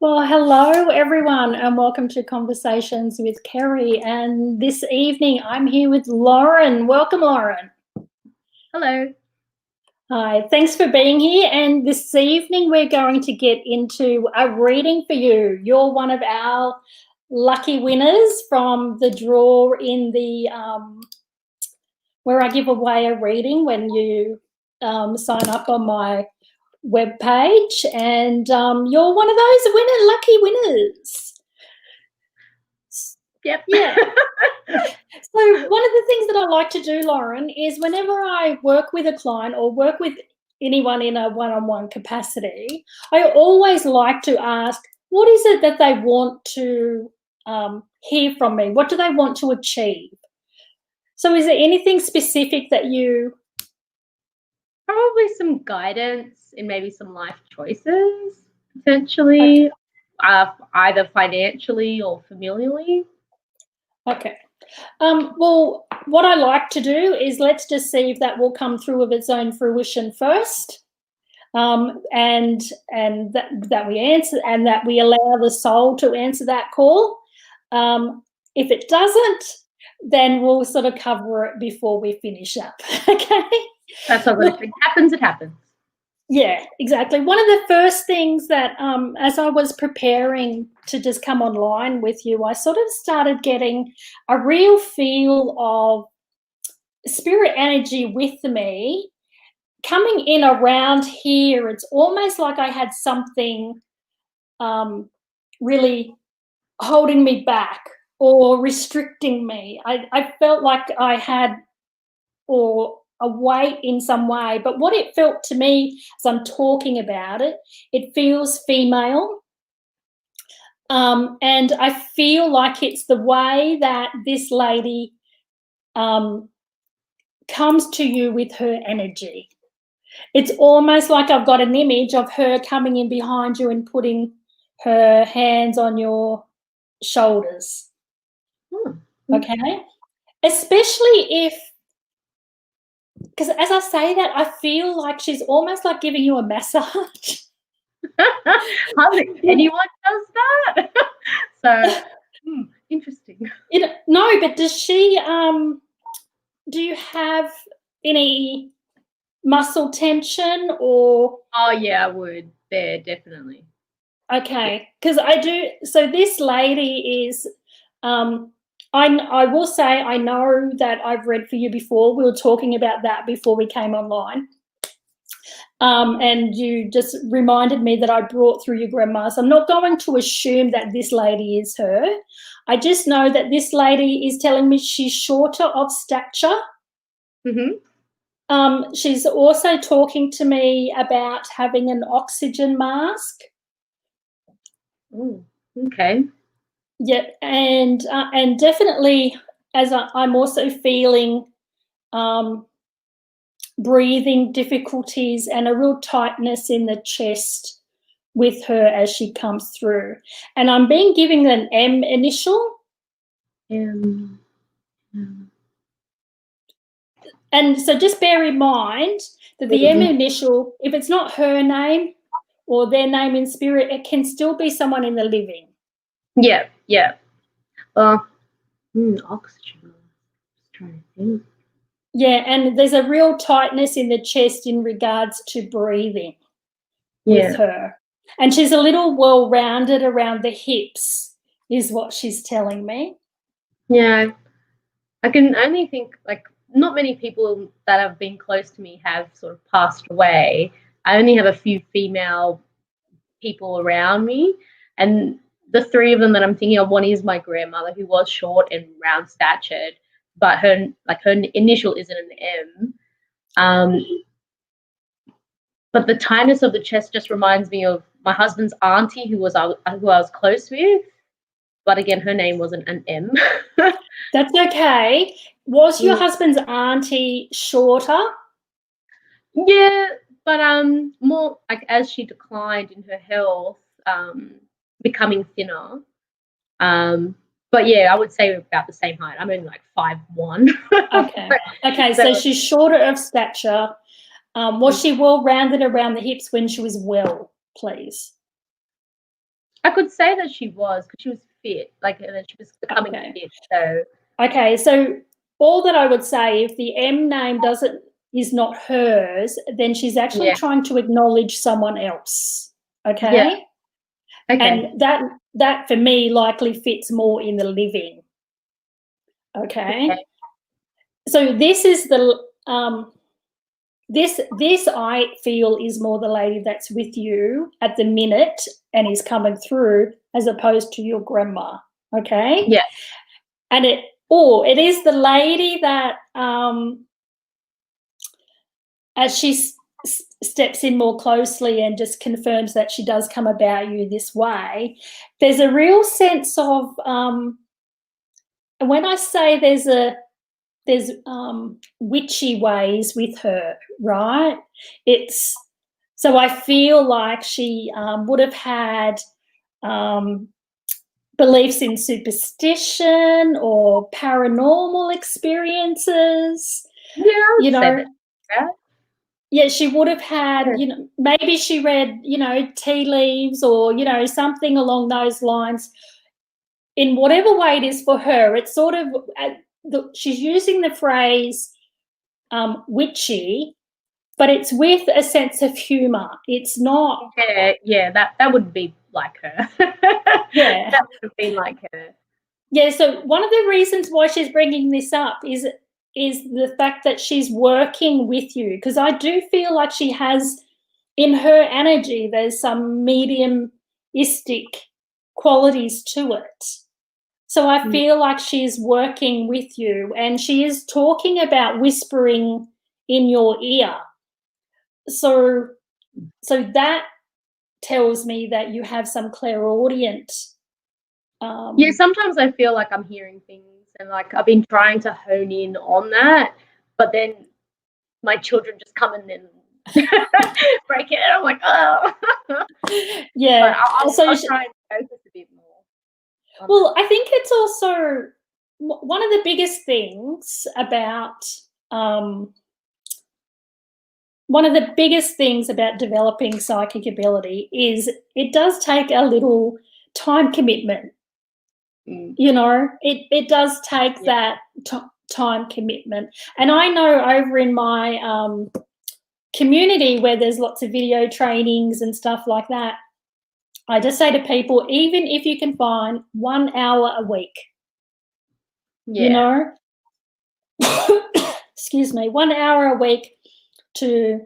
Well, hello everyone, and welcome to Conversations with Kerrie. And this evening, I'm here with Lauren. Welcome, Lauren. Hello. Hi, thanks for being here. And this evening, we're going to get into a reading for you. You're one of our lucky winners from the draw in the where I give away a reading when you sign up on my webpage, and you're one of those lucky winners. Yep. Yeah. So one of the things that I like to do, Lauren, is whenever I work with a client or work with anyone in a one-on-one capacity, I always like to ask, what is it that they want to hear from me? What do they want to achieve? So is there anything specific that you... Probably some guidance in maybe some life choices, potentially, either financially or familially. Okay. Well, what I like to do is let's just see if that will come through of its own fruition first, and that we answer, and that we allow the soul to answer that call. If it doesn't, then we'll sort of cover it before we finish up. Okay. That's all good. If it happens, it happens. Yeah, exactly. One of the first things that, as I was preparing to just come online with you, I sort of started getting a real feel of spirit energy with me coming in around here. It's almost like I had something really holding me back or restricting me. I felt like I had, or a weight in some way, but what it felt to me as I'm talking about it, it feels female. And I feel like it's the way that this lady comes to you with her energy. It's almost like I've got an image of her coming in behind you and putting her hands on your shoulders. Okay? Especially if, because as I say that, I feel like she's almost like giving you a massage. Hardly anyone does that. So, interesting. No, but does she, do you have any muscle tension or? Oh, yeah, I would. There, definitely. Okay, because I do. So this lady is, I will say I know that I've read for you before. We were talking about that before we came online. And you just reminded me that I brought through your grandma's. I'm not going to assume that this lady is her. I just know that this lady is telling me she's shorter of stature. Mm-hmm. She's also talking to me about having an oxygen mask. Oh, okay. Yeah, and definitely, as I'm also feeling breathing difficulties and a real tightness in the chest with her as she comes through. And I'm being given an M initial. Yeah. And so just bear in mind that the M initial, if it's not her name or their name in spirit, it can still be someone in the living. Yeah, yeah. Oxygen. Just trying to think. Yeah, and there's a real tightness in the chest in regards to breathing with her. And she's a little well-rounded around the hips is what she's telling me. Yeah. I can only think, like, not many people that have been close to me have sort of passed away. I only have a few female people around me, and the three of them that I'm thinking of, one is my grandmother, who was short and round statured, but her initial isn't an M. But the tightness of the chest just reminds me of my husband's auntie, who I was close with, but again, her name wasn't an M. That's okay. Was your husband's auntie shorter? Yeah, but more like as she declined in her health, becoming thinner. But yeah, I would say about the same height. I'm only like 5'1". Okay. Okay, so she's shorter of stature. Was she well rounded around the hips when she was well, please? I could say that she was, because she was fit, like, and then she was becoming fit. So okay, so all that I would say, if the M name is not hers, then she's actually trying to acknowledge someone else. Okay. Yeah. Okay. And that for me likely fits more in the living. Okay. So this is the this I feel is more the lady that's with you at the minute and is coming through, as opposed to your grandma. Okay. Yeah. And it is the lady that as she steps in more closely and just confirms that she does come about you this way, there's a real sense of and when I say there's witchy ways with her, right? So I feel like she would have had beliefs in superstition or paranormal experiences. Yeah, I would say that. Yeah, she would have had, maybe she read, tea leaves or, something along those lines. In whatever way it is for her, it's sort of, she's using the phrase witchy, but it's with a sense of humour. It's not. Yeah, that would be like her. Yeah. That would have been like her. Yeah, so one of the reasons why she's bringing this up is the fact that she's working with you, because I do feel like she has, in her energy, there's some mediumistic qualities to it. So I feel like she's working with you, and she is talking about whispering in your ear. So that tells me that you have some clairaudient. Yeah, sometimes I feel like I'm hearing things, and like I've been trying to hone in on that, but then my children just come in and break it, and I'm like, oh. Yeah. I'll try and focus a bit more. Well, I think it's also one of the biggest things about developing psychic ability is it does take a little time commitment. It does take that time commitment. And I know over in my community where there's lots of video trainings and stuff like that, I just say to people, even if you can find 1 hour a week, excuse me, 1 hour a week to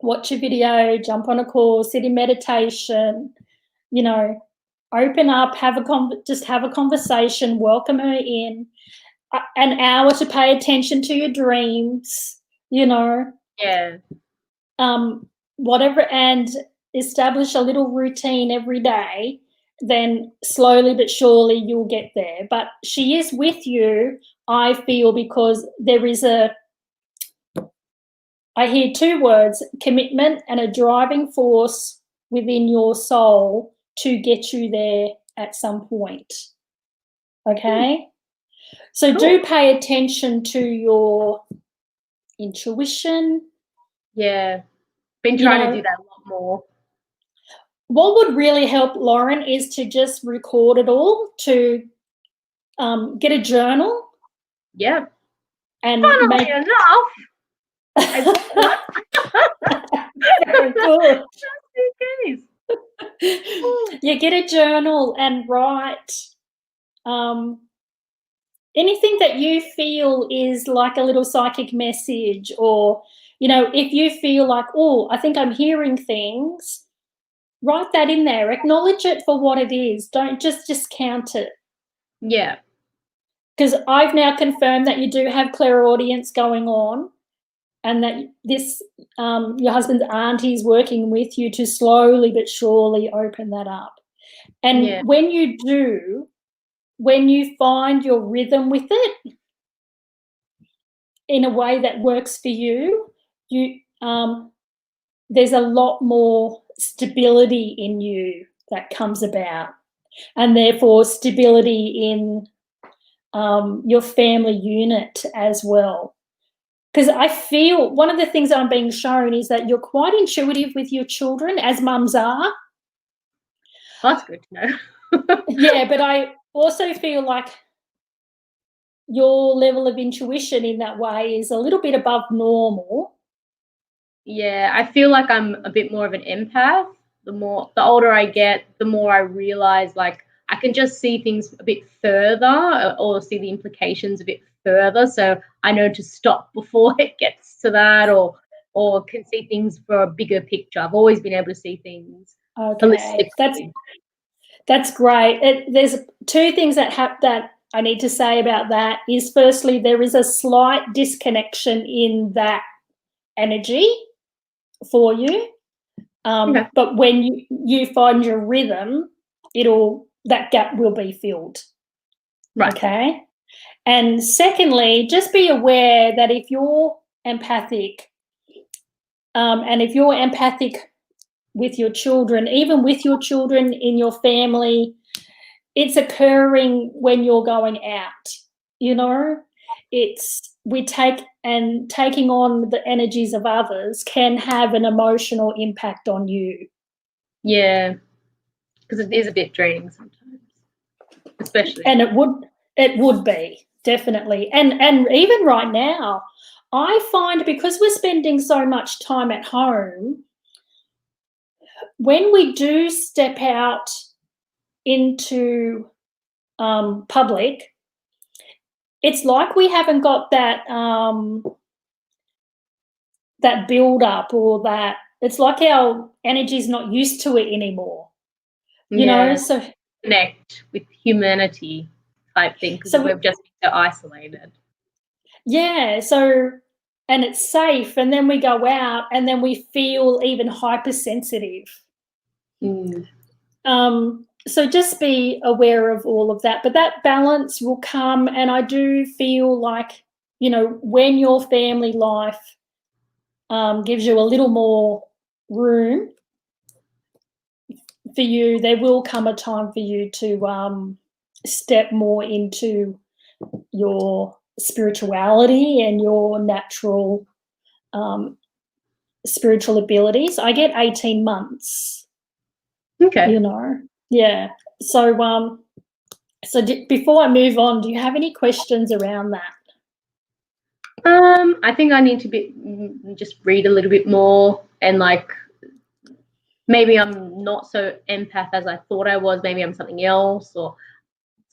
watch a video, jump on a call, sit in meditation, open up, just have a conversation, welcome her in, an hour to pay attention to your dreams, whatever, and establish a little routine every day, then slowly but surely you'll get there. But she is with you, I feel, because I hear two words, commitment and a driving force within your soul to get you there at some point. Okay? So do pay attention to your intuition. Yeah. Been trying to do that a lot more. What would really help, Lauren, is to just record it all, to get a journal. Yeah. And funnily enough. Very good. Yeah, get a journal and write anything that you feel is like a little psychic message, or if you feel like, oh, I think I'm hearing things, write that in there. Acknowledge it for what it is. Don't just discount it. Yeah. Because I've now confirmed that you do have clairaudience going on, and that this your husband's auntie is working with you to slowly but surely open that up. And when you do, when you find your rhythm with it in a way that works for you, there's a lot more stability in you that comes about, and therefore stability in your family unit as well. Because I feel one of the things I'm being shown is that you're quite intuitive with your children, as mums are. That's good to know. Yeah, but I also feel like your level of intuition in that way is a little bit above normal. Yeah, I feel like I'm a bit more of an empath. The older I get, the more I realize like I can just see things a bit further or see the implications a bit further. So I know to stop before it gets to that, or can see things for a bigger picture. I've always been able to see things Okay, holistically. that's great. There's two things that I need to say about that. Is firstly, there is a slight disconnection in that energy for you, Okay. but when you find your rhythm, that gap will be filled. Right. Okay. And secondly, just be aware that if you're empathic, and if you're empathic with your children, even with your children in your family, it's occurring when you're going out. You know, taking on the energies of others can have an emotional impact on you. Yeah, because it is a bit draining sometimes, especially. And it would be, definitely. And even right now, I find, because we're spending so much time at home, when we do step out into public, it's like we haven't got that build up, or that it's like our energy's not used to it anymore. You know, Yeah, so connect with humanity type thing because so we've just been so isolated. yeah, so, and it's safe, and then we go out and then we feel even hypersensitive. Mm. So just be aware of all of that, but that balance will come. And I do feel like, when your family life gives you a little more room for you, there will come a time for you to step more into your spirituality and your natural spiritual abilities. I get 18 months, Okay. Yeah. So, before I move on, do you have any questions around that? I think I need to just read a little bit more, and like maybe I'm not so empath as I thought I was. Maybe I'm something else, or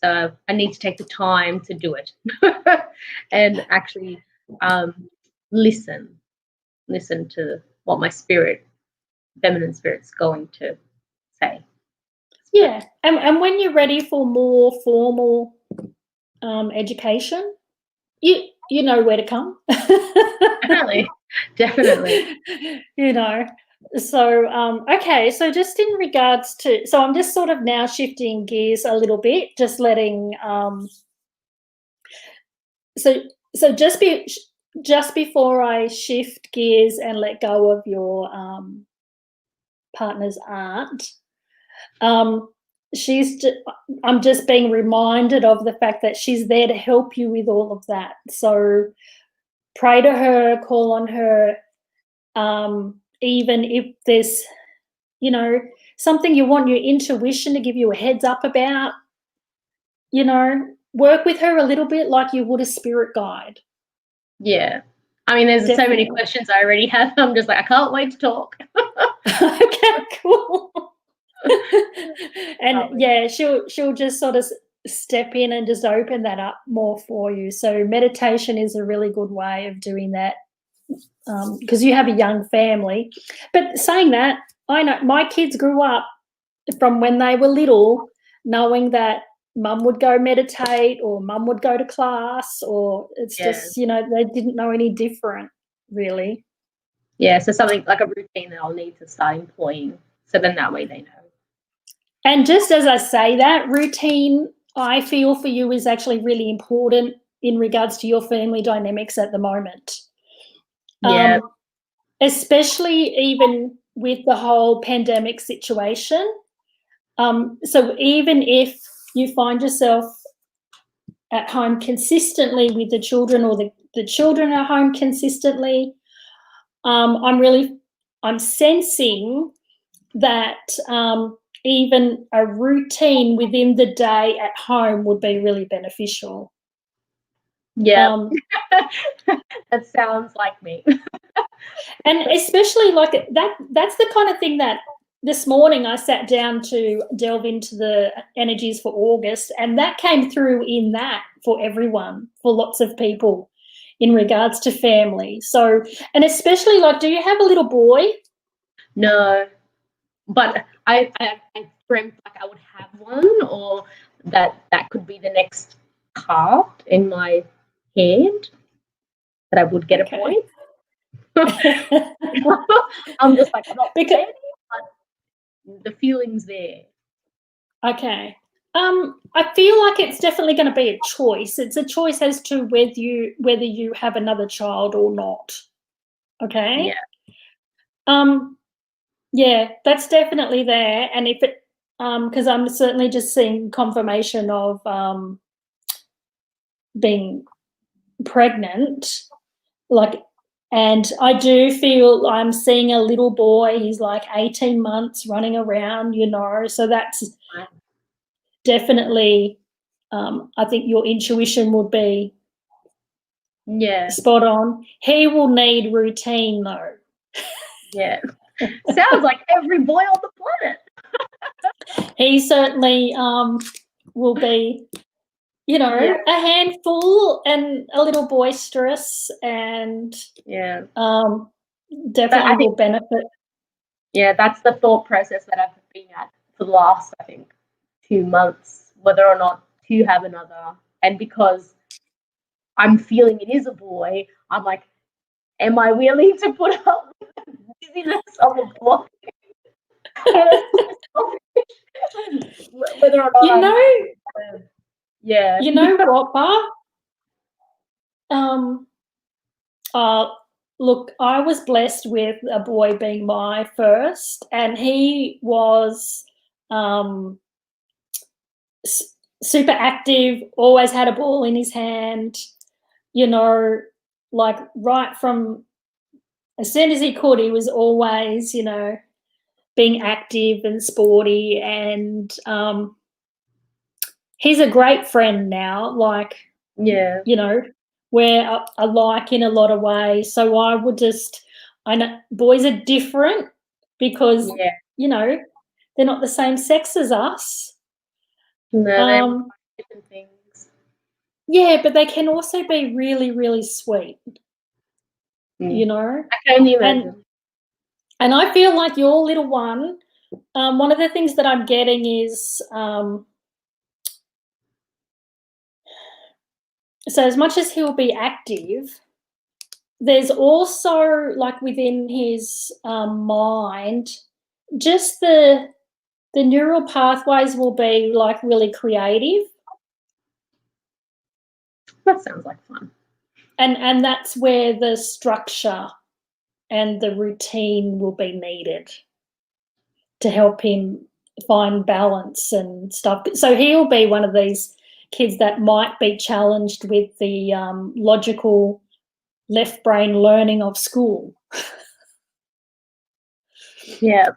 so I need to take the time to do it and actually listen to what my feminine spirit's going to say. Yeah. And when you're ready for more formal education, you know where to come. Definitely. So okay, so just in regards to, so I'm just sort of now shifting gears a little bit, just letting so just before I shift gears and let go of your partner's aunt, um I'm just being reminded of the fact that she's there to help you with all of that. So pray to her, call on her, even if there's, something you want your intuition to give you a heads up about, work with her a little bit like you would a spirit guide. Yeah. I mean, there's so many Definitely. questions I already have. I'm just like, I can't wait to talk. Okay, cool. And yeah, she'll just sort of step in and just open that up more for you. So meditation is a really good way of doing that, because you have a young family. But saying that, I know my kids grew up from when they were little knowing that mum would go meditate or mum would go to class, or it's just, they didn't know any different, really. Yeah, so something like a routine that I'll need to start employing, so then that way they know. And just as I say that, routine, I feel for you, is actually really important in regards to your family dynamics at the moment. Yeah. Especially even with the whole pandemic situation. So even if you find yourself at home consistently with the children, or the children are home consistently, I'm sensing that even a routine within the day at home would be really beneficial. Yeah. That sounds like me. And especially like that's the kind of thing that this morning I sat down to delve into the energies for August, and that came through in that for everyone, for lots of people in regards to family. So, and especially like, do you have a little boy? No, but I dreamt like I would have one, or that could be the next card in my head, that I would get a boy. I'm just like, I'm not ready, but the feeling's there. Okay. I feel like it's definitely going to be a choice. It's a choice as to whether you have another child or not. Okay. Yeah, that's definitely there. And if it, because I'm certainly just seeing confirmation of being pregnant, like, and I do feel I'm seeing a little boy. He's like 18 months running around, so that's definitely, I think your intuition would be spot on. He will need routine though. Yeah. Sounds like every boy on the planet. He certainly will be, a handful and a little boisterous, and definitely will benefit. Yeah, that's the thought process that I've been at for the last, I think, 2 months, whether or not to have another. And because I'm feeling it is a boy, I'm like, am I willing to put up with the busyness of a boy? Whether or not you know what, Bar? Look, I was blessed with a boy being my first, and he was super active, always had a ball in his hand, like right from as soon as he could, he was always, being active and sporty, and he's a great friend now, like, we're alike in a lot of ways. So I know boys are different because, they're not the same sex as us. No, they're different things. Yeah, but they can also be really, really sweet, I can only imagine. And I feel like your little one, one of the things that I'm getting is, so as much as he'll be active, there's also, like, within his mind, just the neural pathways will be like really creative. That sounds like fun. And that's where the structure and the routine will be needed to help him find balance and stuff. So he'll be one of these kids that might be challenged with the logical left brain learning of school. Yeah.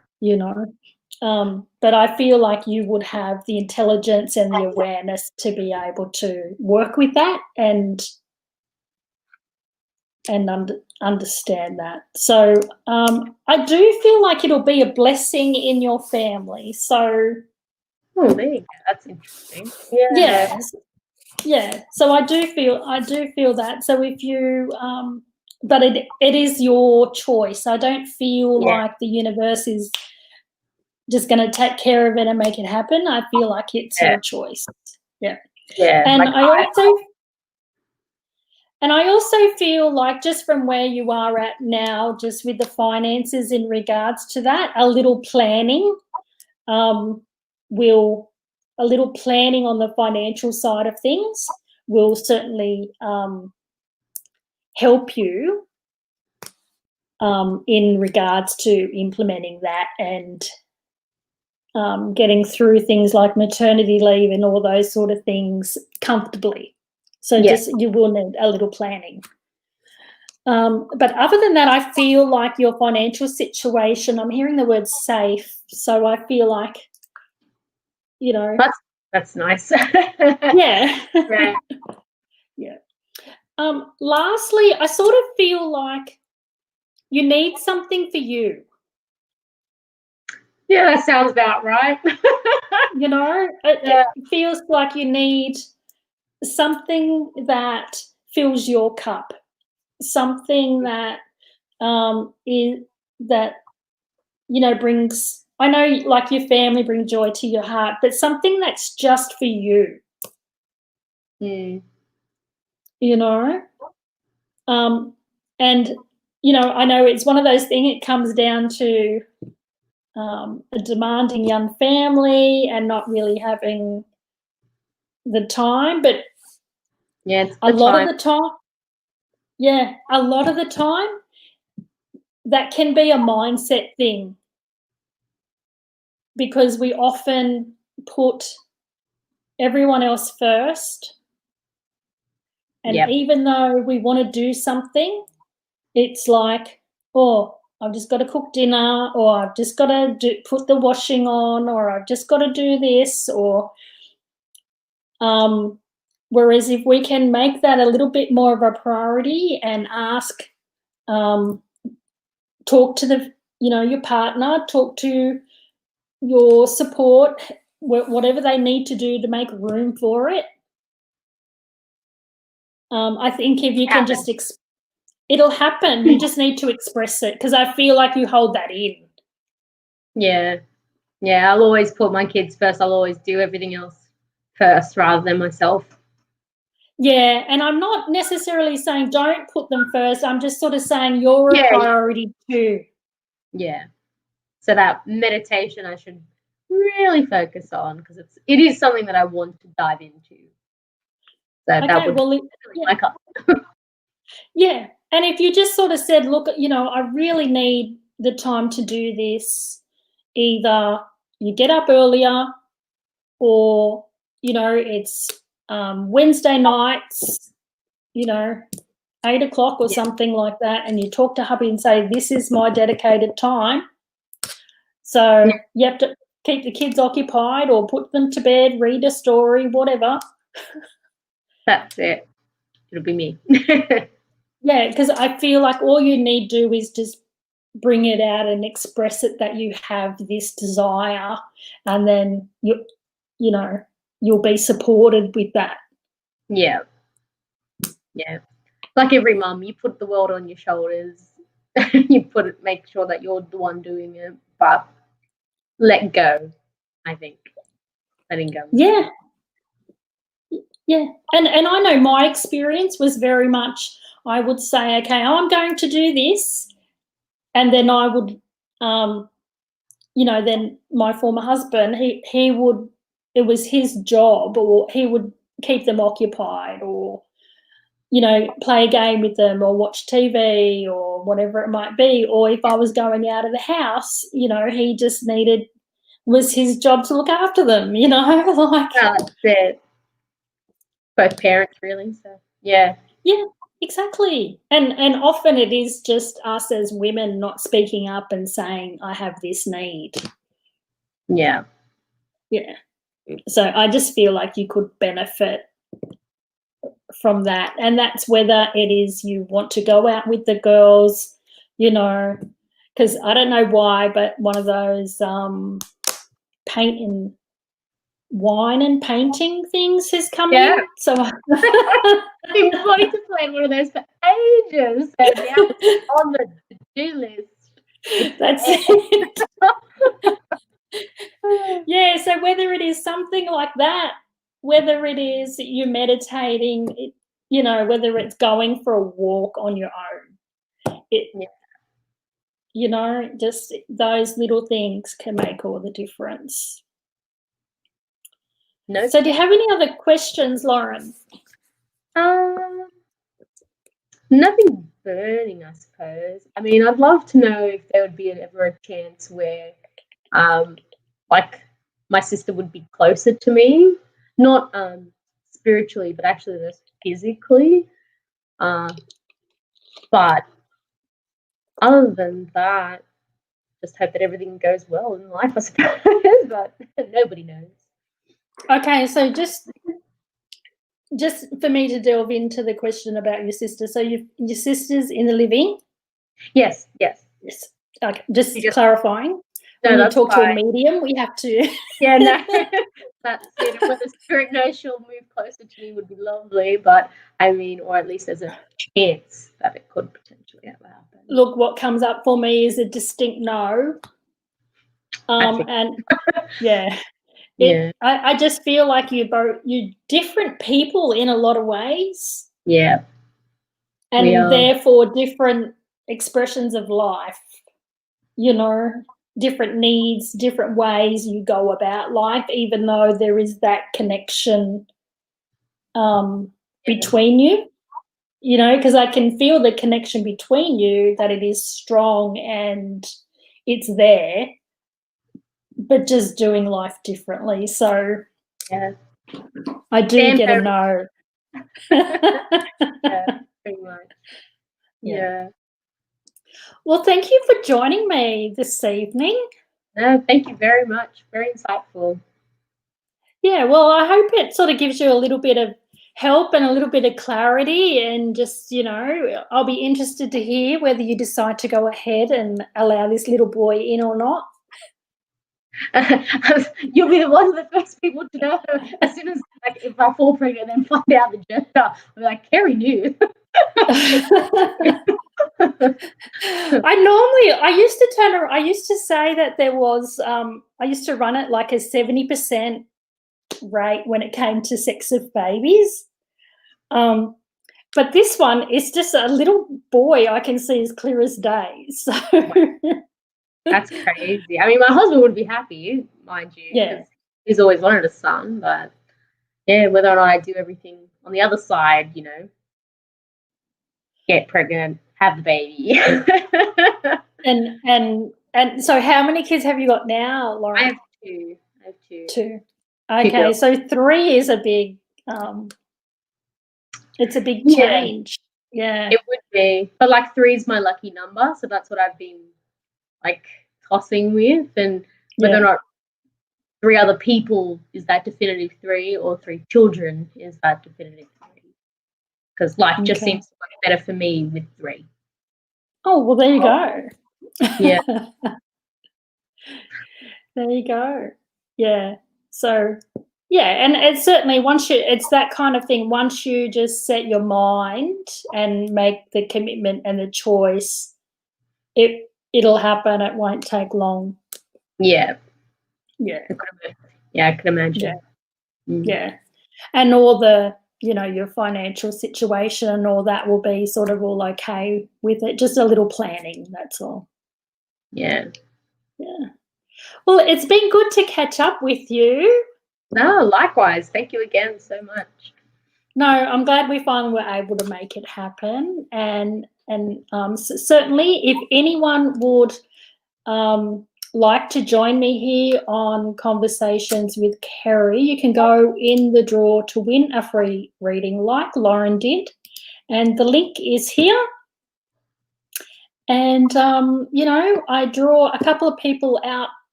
But I feel like you would have the intelligence and the awareness to be able to work with that and understand that. So I do feel like it'll be a blessing in your family. So that's interesting. Yeah. So I do feel that. So if you but it is your choice. I don't feel like the universe is just going to take care of it and make it happen. I feel like it's your choice. Yeah. And like I also feel like, just from where you are at now, just with the finances in regards to that, a little planning on the financial side of things will certainly help you in regards to implementing that and getting through things like maternity leave and all those sort of things comfortably. So just, you will need a little planning. But other than that, I feel like your financial situation, I'm hearing the word safe. So I feel like you know. That's nice. Yeah. Yeah. Yeah. Lastly, I sort of feel like you need something for you. Yeah, that sounds about right. You know, Yeah. it feels like you need something that fills your cup, something that is that brings. I know, like your family bring joy to your heart, but something that's just for you. Mm. You know, and I know it's one of those things. It comes down to a demanding young family and not really having the time, but Yeah, it's a the lot of time. the time, yeah, a lot of the time, that can be a mindset thing because we often put everyone else first. And Yep. even though we want to do something, it's like, oh, I've just got to cook dinner, or I've just got to put the washing on, or I've just got to do this, or whereas if we can make that a little bit more of a priority and ask, talk to your partner, talk to your support, whatever they need to do to make room for it. I think if you can just it'll happen. You just need to express it because I feel like you hold that in. Yeah. Yeah, I'll always put my kids first. I'll always do everything else first rather than myself. Yeah, and I'm not necessarily saying don't put them first. I'm just sort of saying you're a priority too. Yeah. So that meditation I should really focus on because it is something that I want to dive into. So Okay, that would well, my cup. yeah. And if you just sort of said, look, I really need the time to do this, either you get up earlier or, it's Wednesday nights, 8 o'clock or something like that, and you talk to hubby and say, this is my dedicated time. So you have to keep the kids occupied or put them to bed, read a story, whatever. That's it. It'll be me. Yeah, because I feel like all you need to do is just bring it out and express it that you have this desire, and then you'll be supported with that. Yeah. Yeah. Like every mum, you put the world on your shoulders. Make sure that you're the one doing it, but let go, I think. Letting go. Yeah. Yeah. And I know my experience was very much, I would say, okay, I'm going to do this. And then I would, then my former husband, he would, it was his job, or he would keep them occupied, or, play a game with them, or watch TV, or whatever it might be. Or if I was going out of the house, he just was his job to look after them, like. That's it. Both parents, really. So, yeah. Yeah, exactly. And often it is just us as women not speaking up and saying, I have this need. Yeah. Yeah. So I just feel like you could benefit from that. And that's whether it is you want to go out with the girls, because I don't know why, but one of those wine and painting things has come in. So I've been wanting to plan one of those for ages. So now it's on the to-do list. That's it. Yeah, so whether it is something like that, whether it is you meditating, whether it's going for a walk on your own, just those little things can make all the difference. No. So do you have any other questions, Lauren? Nothing burning, I suppose. I mean, I'd love to know if there would be ever a chance where, like, my sister would be closer to me, not spiritually, but actually just physically. But other than that, just hope that everything goes well in life, I suppose. But nobody knows. Okay, so just for me to delve into the question about your sister. So your sister's in the living? Yes, yes. Yes. Okay, just You just clarifying. no, When you that's talk to a fine. medium, we have to. Yeah, no, that's it. When the spirit knows she'll move closer to me would be lovely, but I mean, or at least there's a chance that it could potentially ever happen. Look, what comes up for me is a distinct no. I think, And yeah, yeah, I just feel like you're different people in a lot of ways, yeah, we and are. therefore different expressions of life. You know, different needs, different ways you go about life, even though there is that connection Yeah, between you. You know, because I can feel the connection between you, that it is strong and it's there, but just doing life differently. So yeah. I do Stand get a her. no. Yeah, pretty much. Yeah. Yeah. Well, thank you for joining me this evening. No, thank you very much. Very insightful. Yeah, well, I hope it sort of gives you a little bit of help and a little bit of clarity, and just, you know, I'll be interested to hear whether you decide to go ahead and allow this little boy in or not. You'll be one of the first people to know as soon as, like, if I fall pregnant and then find out the gender. I'll be like, Kerrie knew. I used to say that there was, I used to run it like a 70% rate when it came to sex of babies. But this one is just a little boy I can see as clear as day. So That's crazy. I mean, my husband would be happy, mind you, yeah. because he's always wanted a son. But yeah, whether or not I do everything on the other side, get pregnant, have the baby. And so how many kids have you got now, I Lauren? have two. I have two. Two. Two Okay, girls. so three is a big it's a big Yeah, change. Yeah. it would be. But like three is my lucky number, so that's what I've been like tossing with, and whether or Yeah. not three other people is that definitive three, or three children is that definitive three. Because life just Okay. seems so much better for me with three. Oh, well, there you go. Yeah. There you go. Yeah. So, yeah, and it's certainly it's that kind of thing. Once you just set your mind and make the commitment and the choice, it'll happen. It won't take long. Yeah. Yeah. I could Yeah. imagine. Yeah. And all the, you know, your financial situation and all that will be sort of all okay with it. Just a little planning, that's all. Yeah. Yeah. Well, it's been good to catch up with you. No, likewise. Thank you again so much. No, I'm glad we finally were able to make it happen. And certainly, if anyone would like to join me here on Conversations with Kerrie, you can go in the draw to win a free reading like Lauren did. And the link is here. And, you know, I draw a couple of people out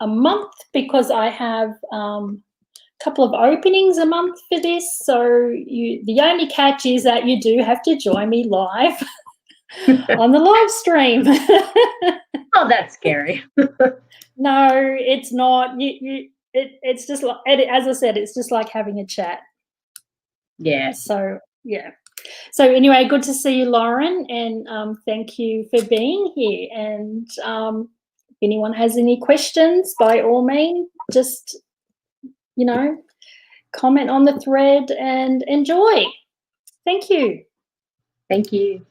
a month because I have couple of openings a month for this. So the only catch is that you do have to join me live on the live stream. Oh, that's scary. No, it's not. It's just like, as I said, it's just like having a chat. Yeah. So yeah. So anyway, good to see you, Lauren, and thank you for being here. And if anyone has any questions, by all means, just, you know, comment on the thread and enjoy. Thank you. Thank you.